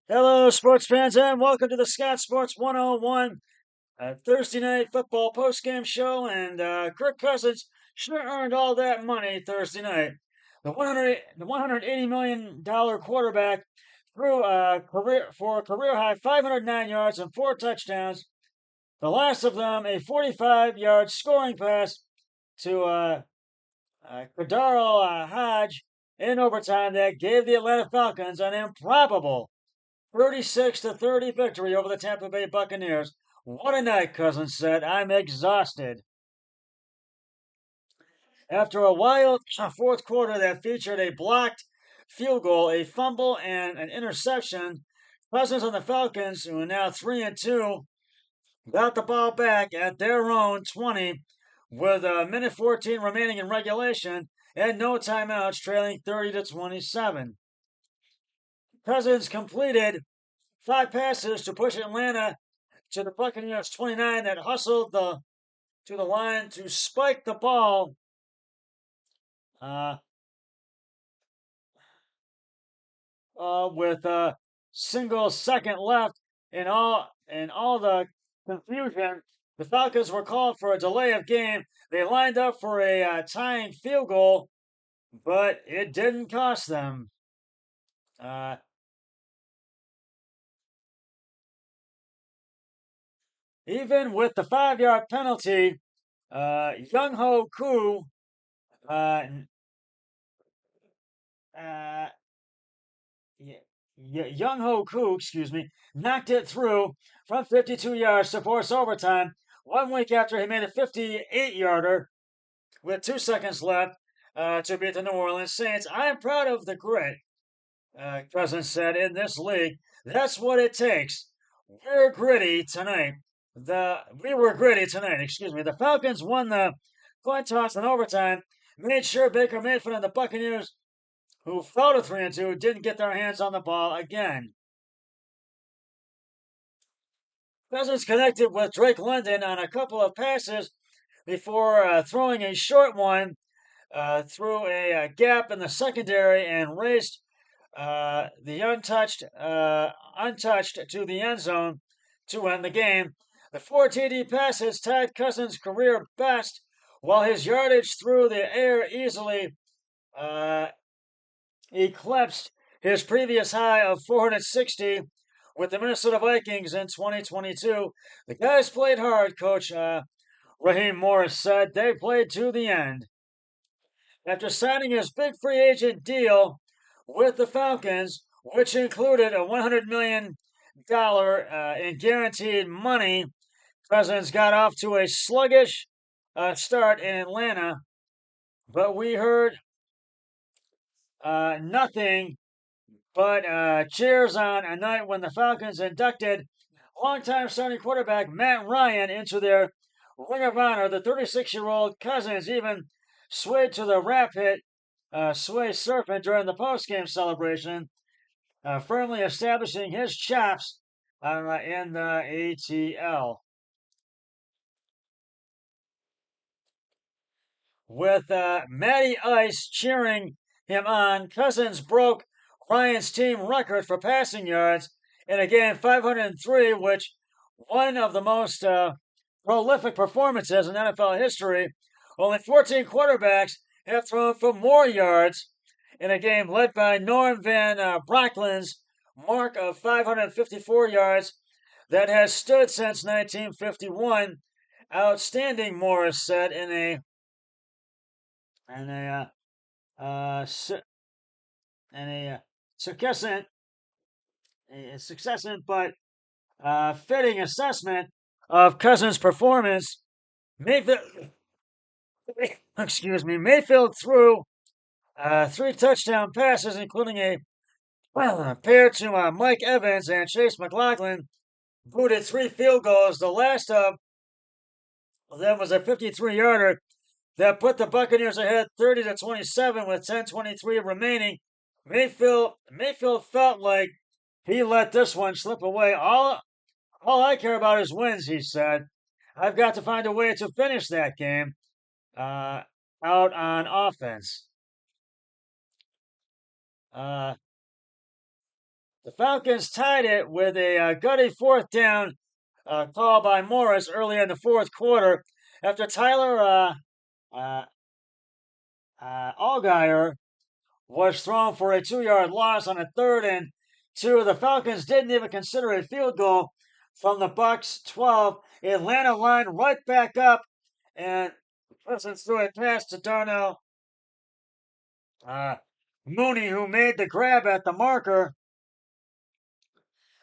Hello, sports fans, and welcome to the Scott Sports 101 Thursday night football postgame show. And Kirk Cousins sure earned all that money Thursday night. The $180 million quarterback threw a career high 509 yards and 4 touchdowns. The last of them a 45-yard scoring pass to Kadaro Hodge in overtime that gave the Atlanta Falcons an improbable 36-30 victory over the Tampa Bay Buccaneers. What a night, Cousins said. I'm exhausted. After a wild fourth quarter that featured a blocked field goal, a fumble, and an interception, Cousins and the Falcons, who are now 3-2, got the ball back at their own 20 with a minute 14 remaining in regulation and no timeouts, trailing 30-27. Cousins completed 5 passes to push Atlanta to the Buccaneers 29 that hustled to the line to spike the ball uh, with a single second left in all the confusion. The Falcons were called for a delay of game. They lined up for a tying field goal, but it didn't cost them. Uh, Even with the 5-yard penalty, Young Ho Koo uh, uh, Young Ho Koo, knocked it through from 52 yards to force overtime 1 week after he made a 58-yarder with 2 seconds left to beat the New Orleans Saints. I am proud of the grit, Cousins said, in this league. That's what it takes. We're gritty tonight. We were gritty tonight, excuse me. The Falcons won the coin toss in overtime, made sure Baker Mayfield and the Buccaneers, who fell to 3-2, didn't get their hands on the ball again. Cousins connected with Drake London on a couple of passes before throwing a short one through a gap in the secondary and raced the untouched to the end zone to end the game. The 4 TD passes tied Cousins' career best, while his yardage through the air easily uh, eclipsed his previous high of 460 with the Minnesota Vikings in 2022. The guys played hard, Coach Raheem Morris said. They played to the end. After signing his big free agent deal with the Falcons, which included a $100 million in guaranteed money, Cousins got off to a sluggish start in Atlanta, but we heard nothing but cheers on a night when the Falcons inducted longtime starting quarterback Matt Ryan into their Ring of Honor. The 36-year-old Cousins even swayed to the rap hit Sway Surfing during the postgame celebration, firmly establishing his chops in the ATL. With Matty Ice cheering him on, Cousins broke Ryan's team record for passing yards in a game 503, which one of the most prolific performances in NFL history. Only 14 quarterbacks have thrown for more yards in a game led by Norm Van Brocklin's mark of 554 yards that has stood since 1951. Outstanding, Morris said in a su- in a succinct, but fitting assessment of Cousins' performance. Mayfield, Mayfield threw 3 touchdown passes, including a pair to Mike Evans and Chase McLaughlin. Booted 3 field goals. The last of them was a 53-yarder that put the Buccaneers ahead 30-27 with 10:23 remaining. Mayfield felt like he let this one slip away. All I care about is wins, he said. I've got to find a way to finish that game uh, out on offense. Uh, The Falcons tied it with a gutty fourth down call by Morris early in the fourth quarter after Tyler uh, Allgeier was thrown for a 2-yard loss on a 3rd and 2. The Falcons didn't even consider a field goal from the Bucks 12. Atlanta lined right back up, and Cousins threw a pass to Darnell Mooney, who made the grab at the marker,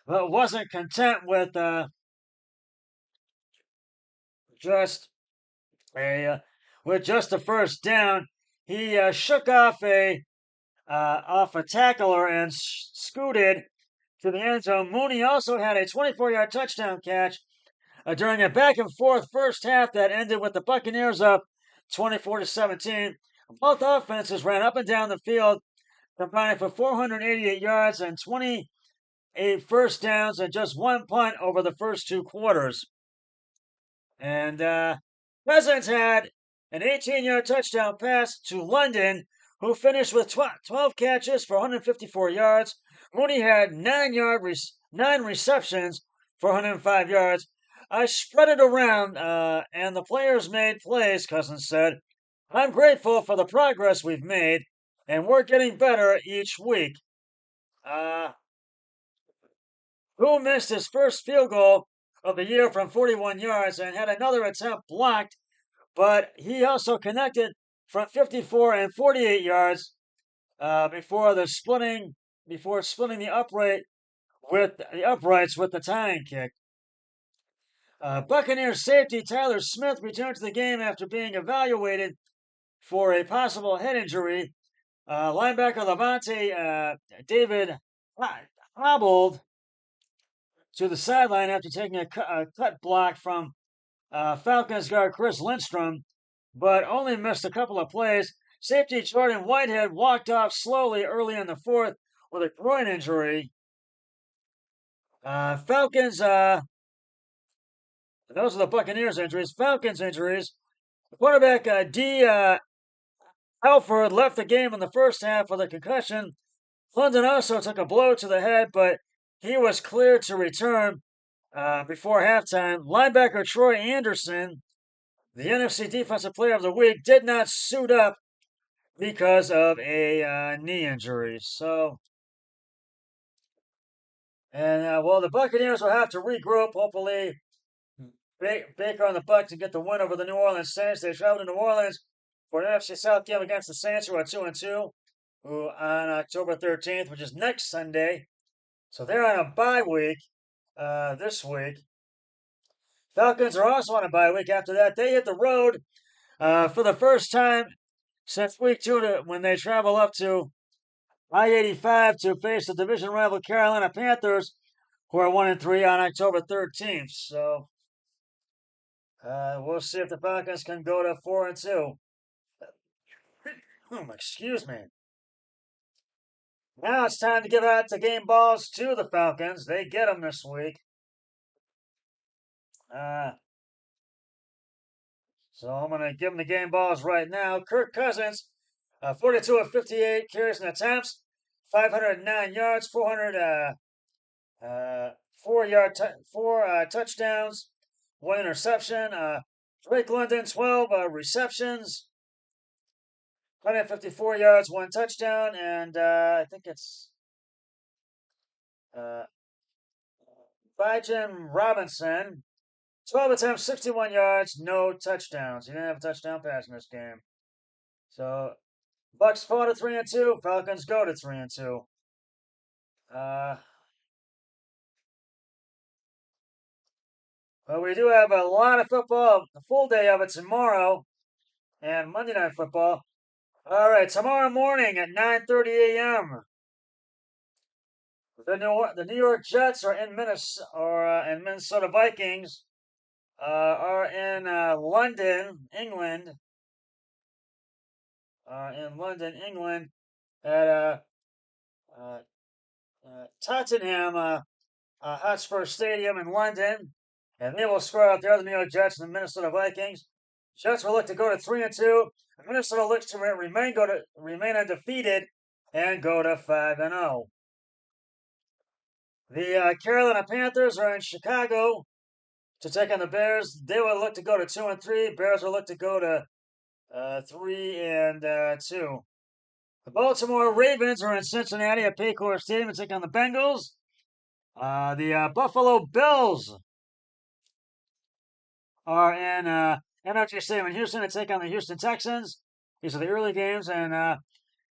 but wasn't content just a with just a first down. He shook off a tackler and scooted to the end zone. Mooney also had a 24-yard touchdown catch during a back and forth first half that ended with the Buccaneers up 24-17. Both offenses ran up and down the field, combining for 488 yards and 28 first downs and just one punt over the first 2 quarters. And Cousins had an 18-yard touchdown pass to London, who finished with 12 catches for 154 yards. Mooney had 9 receptions for 105 yards. I spread it around, and the players made plays, Cousins said. I'm grateful for the progress we've made, and we're getting better each week. Who missed his first field goal of the year from 41 yards and had another attempt blocked, but he also connected from 54 and 48 yards before splitting the uprights with the tying kick. Buccaneers safety Tyler Smith returned to the game after being evaluated for a possible head injury. Linebacker Levante David hobbled to the sideline after taking a cut block from Falcons guard Chris Lindstrom, but only missed a couple of plays. Safety Jordan Whitehead walked off slowly early in the fourth with a groin injury. Falcons, those are the Buccaneers injuries. Falcons injuries. Quarterback D. Alford left the game in the first half with a concussion. London also took a blow to the head, but he was cleared to return before halftime. Linebacker Troy Anderson, the NFC Defensive Player of the Week, did not suit up because of a knee injury. So, and well, the Buccaneers will have to regroup. Hopefully, Baker on the Bucs and get the win over the New Orleans Saints. They travel to New Orleans for an NFC South game against the Saints, who are 2-2, who on October 13th, which is next Sunday. So they're on a bye week this week. Falcons are also on a bye week. After that, they hit the road for the first time since week 2 when they travel up to I-85 to face the division rival Carolina Panthers, who are 1-3 on October 13th. So we'll see if the Falcons can go to 4-2. Excuse me. Now it's time to give out the game balls to the Falcons. They get them this week. So I'm going to give them the game balls right now. Kirk Cousins, 42 of 58 carries and attempts, 509 yards, 4 touchdowns, 1 interception. Drake London, 12 receptions, 154 yards, 1 touchdown, and I think it's Bijan Robinson, 12 attempts, 61 yards, no touchdowns. He didn't have a touchdown pass in this game. So Bucks fall to 3-2. Falcons go to 3-2. Well, we do have a lot of football, a full day of it tomorrow, and Monday Night Football. All right, tomorrow morning at 9:30 a.m. The New York Jets are in Minnesota, and Minnesota Vikings are in London, England. At Tottenham Hotspur Stadium in London, and they will score out there the New York Jets and the Minnesota Vikings. Jets will look to go to 3-2. Minnesota looks to remain undefeated and go to 5-0. The Carolina Panthers are in Chicago to take on the Bears. They will look to go to 2-3. Bears will look to go to 3-2. The Baltimore Ravens are in Cincinnati at Paycor Stadium to take on the Bengals. The Buffalo Bills are in NRG Stadium in Houston to take on the Houston Texans. These are the early games, and the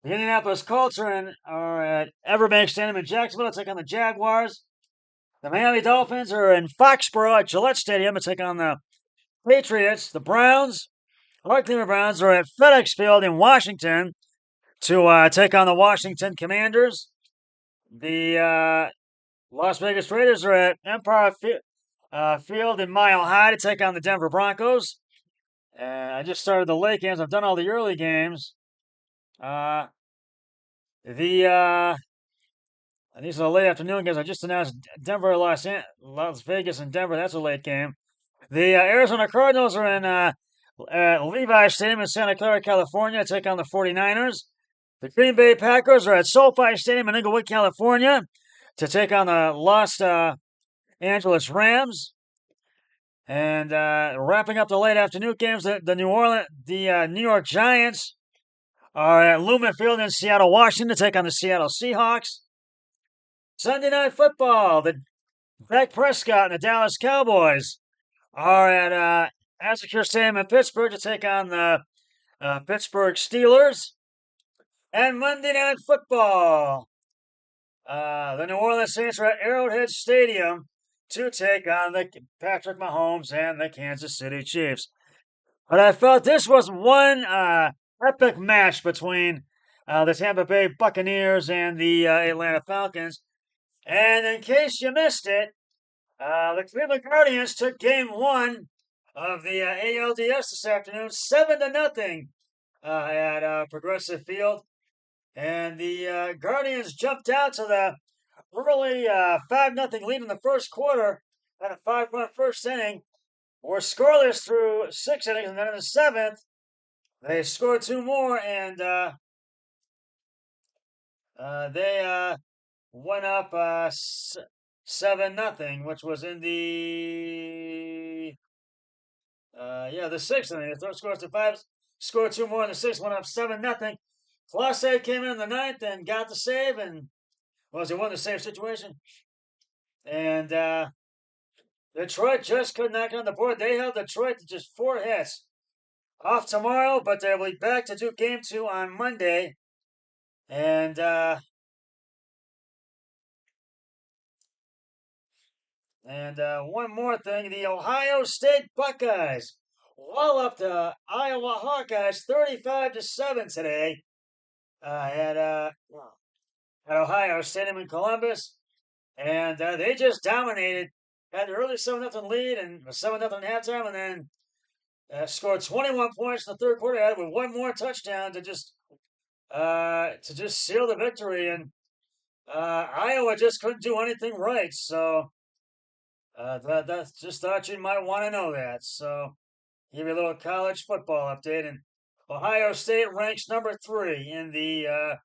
Indianapolis Colts are at Everbank Stadium in Jacksonville to take on the Jaguars. The Miami Dolphins are in Foxborough at Gillette Stadium to take on the Patriots. The Cleveland Browns are at FedEx Field in Washington to take on the Washington Commanders. The Las Vegas Raiders are at Empire Field in Mile High to take on the Denver Broncos. I just started the late games. I've done all the early games. These are the late afternoon games. I just announced Denver, Las Vegas, and Denver. That's a late game. The Arizona Cardinals are in Levi Stadium in Santa Clara, California, to take on the 49ers. The Green Bay Packers are at SoFi Stadium in Inglewood, California, to take on the Los Angeles Rams. And wrapping up the late afternoon games, the New York Giants are at Lumen Field in Seattle, Washington, to take on the Seattle Seahawks. Sunday Night Football, the Dak Prescott and the Dallas Cowboys are at Azteca Stadium in Pittsburgh to take on the Pittsburgh Steelers. And Monday Night Football, the New Orleans Saints are at Arrowhead Stadium to take on the Patrick Mahomes and the Kansas City Chiefs. But I felt this was one epic match between the Tampa Bay Buccaneers and the Atlanta Falcons. And in case you missed it, the Cleveland Guardians took Game 1 of the ALDS this afternoon, 7-0 at Progressive Field. And the Guardians jumped out to the early 5-0 lead in the first quarter at a 5-run first inning. Were scoreless through 6 innings, and then in the 7th, they scored 2 more, and they went up 7-0, which was in the 6th inning. The third scores to 5, scored 2 more in the 6th, went up 7-0. Clase came in the 9th and got the save, and he won the save situation. And Detroit just could not get on the board. They held Detroit to just 4 hits. Off tomorrow, but they will be back to do Game 2 on Monday. And one more thing, the Ohio State Buckeyes walloped the Iowa Hawkeyes 35-7 today at Ohio Stadium in Columbus. And they just dominated. Had the early 7-0 lead and 7-0 halftime, and then scored 21 points in the third quarter. Added with one more touchdown to just seal the victory. And Iowa just couldn't do anything right. So that's just thought you might want to know that. So give you a little college football update. And Ohio State ranks number 3 in the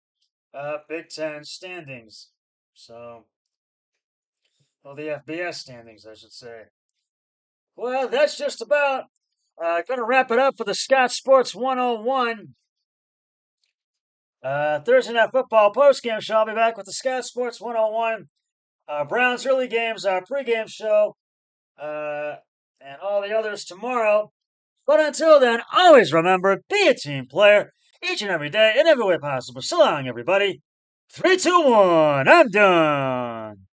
Big Ten standings. So. Well, the FBS standings, I should say. Well, that's just about going to wrap it up for the Scott Sports 101 Thursday Night Football postgame show. I'll be back with the Scott Sports 101 Browns early games pregame show and all the others tomorrow. But until then, always remember, be a team player each and every day in every way possible. So long, everybody. 3, 2, 1, I'm done.